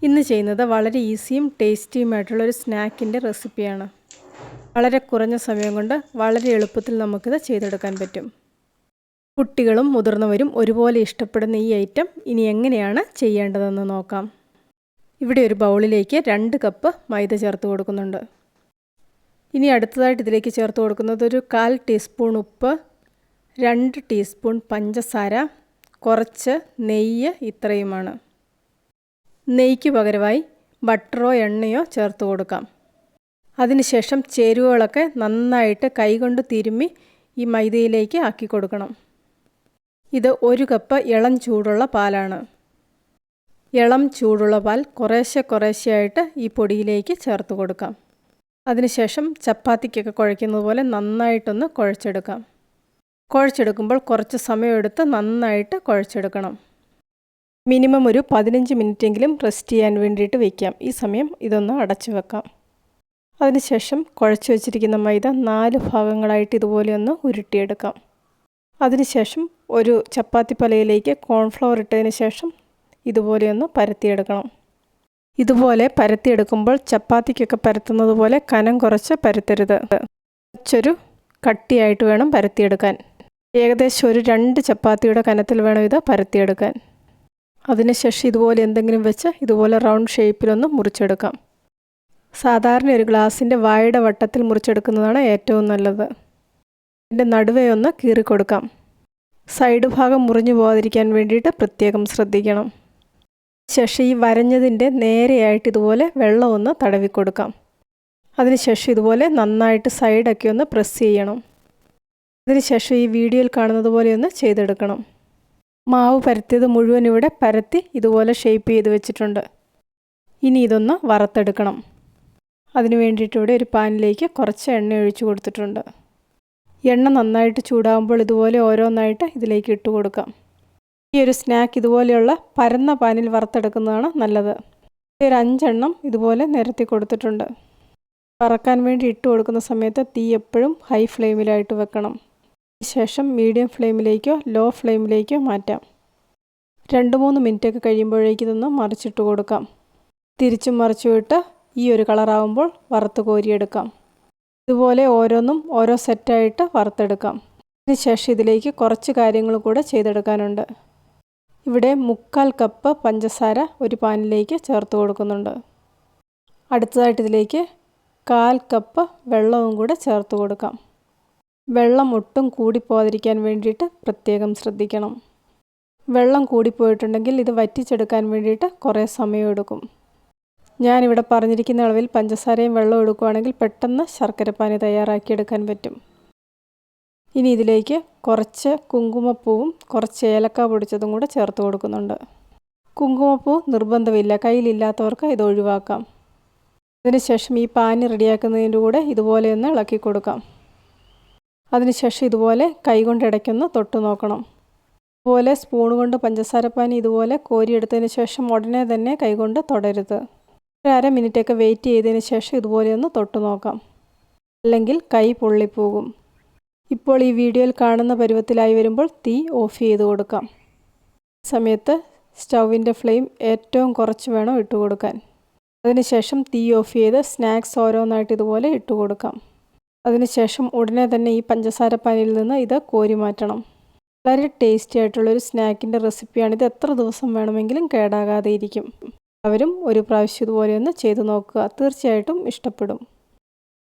ഇന്ന് ചെയ്യുന്നത് വളരെ ഈസിയും ടേസ്റ്റിയുമായിട്ടുള്ളൊരു സ്നാക്കിൻ്റെ റെസിപ്പിയാണ്. വളരെ കുറഞ്ഞ സമയം കൊണ്ട് വളരെ എളുപ്പത്തിൽ നമുക്കിത് ചെയ്തെടുക്കാൻ പറ്റും. കുട്ടികളും മുതിർന്നവരും ഒരുപോലെ ഇഷ്ടപ്പെടുന്ന ഈ ഐറ്റം ഇനി എങ്ങനെയാണ് ചെയ്യേണ്ടതെന്ന് നോക്കാം. ഇവിടെ ഒരു ബൗളിലേക്ക് 2 കപ്പ് മൈദ ചേർത്ത് കൊടുക്കുന്നുണ്ട്. ഇനി അടുത്തതായിട്ട് ഇതിലേക്ക് ചേർത്ത് കൊടുക്കുന്നത് ഒരു 1/4 ടീസ്പൂൺ ഉപ്പ്, 2 ടീസ്പൂൺ പഞ്ചസാര, കുറച്ച് നെയ്യ്, ഇത്രയുമാണ്. നെയ്യ്ക്ക് പകരമായി ബട്ടറോ എണ്ണയോ ചേർത്ത് കൊടുക്കാം. അതിനുശേഷം ചേരുവകളൊക്കെ നന്നായിട്ട് കൈകൊണ്ട് തിരുമ്മി ഈ മൈദയിലേക്ക് ആക്കി കൊടുക്കണം. ഇത് 1 കപ്പ് ഇളം ചൂടുള്ള പാലാണ്. ഇളം ചൂടുള്ള പാൽ കുറേശ്ശെയായിട്ട് ഈ പൊടിയിലേക്ക് ചേർത്ത് കൊടുക്കാം. അതിനുശേഷം ചപ്പാത്തിക്കൊക്കെ കുഴയ്ക്കുന്നത് പോലെ നന്നായിട്ടൊന്ന് കുഴച്ചെടുക്കാം. കുഴച്ചെടുക്കുമ്പോൾ കുറച്ച് സമയമെടുത്ത് നന്നായിട്ട് കുഴച്ചെടുക്കണം. മിനിമം ഒരു 15 മിനിറ്റെങ്കിലും റെസ്റ്റ് ചെയ്യാൻ വേണ്ടിയിട്ട് വയ്ക്കാം. ഈ സമയം ഇതൊന്ന് അടച്ചു വെക്കാം. അതിനുശേഷം കുഴച്ച് വെച്ചിരിക്കുന്ന മൈദ 4 ഭാഗങ്ങളായിട്ട് ഇതുപോലെ ഒന്ന് ഉരുട്ടിയെടുക്കാം. അതിനുശേഷം ഒരു ചപ്പാത്തി പലയിലേക്ക് കോൺഫ്ലവർ ഇട്ടതിന് ശേഷം ഇതുപോലെയൊന്ന് പരത്തിയെടുക്കണം. ഇതുപോലെ പരത്തിയെടുക്കുമ്പോൾ ചപ്പാത്തിക്കൊക്കെ പരത്തുന്നത് പോലെ കനം കുറച്ച് പരത്തരുത്. കുറച്ചൊരു കട്ടിയായിട്ട് വേണം പരത്തിയെടുക്കാൻ. ഏകദേശം ഒരു 2 ചപ്പാത്തിയുടെ കനത്തിൽ വേണം ഇത് പരത്തിയെടുക്കാൻ. അതിനുശേഷം ഇതുപോലെ എന്തെങ്കിലും വെച്ച് ഇതുപോലെ റൗണ്ട് ഷേപ്പിലൊന്ന് മുറിച്ചെടുക്കാം. സാധാരണ ഒരു ഗ്ലാസിൻ്റെ വായുടെ വട്ടത്തിൽ മുറിച്ചെടുക്കുന്നതാണ് ഏറ്റവും നല്ലത്. ഇതിൻ്റെ നടുവേ ഒന്ന് കീറിക്കൊടുക്കാം. സൈഡ് ഭാഗം മുറിഞ്ഞു പോകാതിരിക്കാൻ വേണ്ടിയിട്ട് പ്രത്യേകം ശ്രദ്ധിക്കണം. ശേഷം ഈ വരഞ്ഞതിൻ്റെ നേരെയായിട്ട് ഇതുപോലെ വെള്ളം ഒന്ന് തടവിക്കൊടുക്കാം. അതിനുശേഷം ഇതുപോലെ നന്നായിട്ട് സൈഡൊക്കെ ഒന്ന് പ്രസ് ചെയ്യണം. അതിനുശേഷം ഈ വീഡിയോയിൽ കാണുന്നത് പോലെ ഒന്ന് ചെയ്തെടുക്കണം. മാവ് പരത്തിയത് മുഴുവൻ ഇവിടെ പരത്തി ഇതുപോലെ ഷേപ്പ് ചെയ്ത് വെച്ചിട്ടുണ്ട്. ഇനി ഇതൊന്ന് വറുത്തെടുക്കണം. അതിന് വേണ്ടിയിട്ട് ഇവിടെ ഒരു പാനിലേക്ക് കുറച്ച് എണ്ണ ഒഴിച്ചു കൊടുത്തിട്ടുണ്ട്. എണ്ണ നന്നായിട്ട് ചൂടാകുമ്പോൾ ഇതുപോലെ ഓരോന്നായിട്ട് ഇതിലേക്ക് ഇട്ട് കൊടുക്കാം. ഈ ഒരു സ്നാക്ക് ഇതുപോലെയുള്ള പരന്ന പാനിൽ വറുത്തെടുക്കുന്നതാണ് നല്ലത്. ഒരു 5 എണ്ണം ഇതുപോലെ നിരത്തി കൊടുത്തിട്ടുണ്ട്. വറക്കാൻ വേണ്ടി ഇട്ട് കൊടുക്കുന്ന സമയത്ത് തീ എപ്പോഴും ഹൈ ഫ്ലെയിമിലായിട്ട് വെക്കണം. ശേഷം മീഡിയം ഫ്ലെയിമിലേക്കോ ലോ ഫ്ലെയിമിലേക്കോ മാറ്റാം. 2-3 മിനിറ്റൊക്കെ കഴിയുമ്പോഴേക്കും ഇതൊന്ന് മറിച്ചിട്ട് കൊടുക്കാം. തിരിച്ചും മറിച്ചുവിട്ട് ഈ ഒരു കളറാകുമ്പോൾ വറുത്ത് കോരിയെടുക്കാം. ഇതുപോലെ ഓരോന്നും ഓരോ സെറ്റായിട്ട് വറുത്തെടുക്കാം. അതിനുശേഷം ഇതിലേക്ക് കുറച്ച് കാര്യങ്ങൾ കൂടെ ചെയ്തെടുക്കാനുണ്ട്. ഇവിടെ 3/4 കപ്പ് പഞ്ചസാര ഒരു പാനിലേക്ക് ചേർത്ത് കൊടുക്കുന്നുണ്ട്. അടുത്തതായിട്ട് ഇതിലേക്ക് 1/4 കപ്പ് വെള്ളവും കൂടെ ചേർത്ത് കൊടുക്കാം. വെള്ളം ഒട്ടും കൂടിപ്പോകാതിരിക്കാൻ വേണ്ടിയിട്ട് പ്രത്യേകം ശ്രദ്ധിക്കണം. വെള്ളം കൂടിപ്പോയിട്ടുണ്ടെങ്കിൽ ഇത് വറ്റിച്ചെടുക്കാൻ വേണ്ടിയിട്ട് കുറേ സമയമെടുക്കും. ഞാനിവിടെ പറഞ്ഞിരിക്കുന്ന അളവിൽ പഞ്ചസാരയും വെള്ളവും എടുക്കുകയാണെങ്കിൽ പെട്ടെന്ന് ശർക്കരപ്പാനി തയ്യാറാക്കിയെടുക്കാൻ പറ്റും. ഇനി ഇതിലേക്ക് കുറച്ച് കുങ്കുമപ്പൂവും കുറച്ച് ഏലക്ക പൊടിച്ചതും കൂടെ ചേർത്ത് കൊടുക്കുന്നുണ്ട്. കുങ്കുമപ്പൂ നിർബന്ധമില്ല, കയ്യിലില്ലാത്തവർക്ക് ഇത് ഒഴിവാക്കാം. അതിനുശേഷം ഈ പാനി റെഡിയാക്കുന്നതിൻ്റെ കൂടെ ഇതുപോലെ ഒന്ന് ഇളക്കി കൊടുക്കാം. അതിനുശേഷം ഇതുപോലെ കൈകൊണ്ട് ഇടയ്ക്കൊന്ന് തൊട്ട് നോക്കണം. ഇതുപോലെ സ്പൂൺ കൊണ്ട് പഞ്ചസാരപ്പാനി ഇതുപോലെ കോരിയെടുത്തതിന് ശേഷം ഉടനെ തന്നെ കൈകൊണ്ട് തൊടരുത്. ഒരു 1/2 മിനിറ്റൊക്കെ വെയിറ്റ് ചെയ്തതിന് ശേഷം ഇതുപോലെ ഒന്ന് തൊട്ട് നോക്കാം. അല്ലെങ്കിൽ കൈ പൊള്ളിപ്പോകും. ഇപ്പോൾ ഈ വീഡിയോയിൽ കാണുന്ന പരുവത്തിലായി വരുമ്പോൾ തീ ഓഫ് ചെയ്ത് കൊടുക്കാം. ഈ സമയത്ത് സ്റ്റൗവിൻ്റെ ഫ്ലെയിം ഏറ്റവും കുറച്ച് വേണം ഇട്ട് കൊടുക്കാൻ. അതിനുശേഷം തീ ഓഫ് ചെയ്ത് സ്നാക്സ് ഓരോന്നായിട്ട് ഇതുപോലെ ഇട്ട് കൊടുക്കാം. അതിനുശേഷം ഉടനെ തന്നെ ഈ പഞ്ചസാരപ്പാനിയിൽ നിന്ന് ഇത് കോരി മാറ്റണം. വളരെ ടേസ്റ്റി ആയിട്ടുള്ളൊരു സ്നാക്കിൻ്റെ റെസിപ്പിയാണ്. ഇത് എത്ര ദിവസം വേണമെങ്കിലും കേടാകാതെ ഇരിക്കും. അവരും ഒരു പ്രാവശ്യം ഇതുപോലെ ഒന്ന് ചെയ്ത് നോക്കുക. തീർച്ചയായിട്ടും ഇഷ്ടപ്പെടും.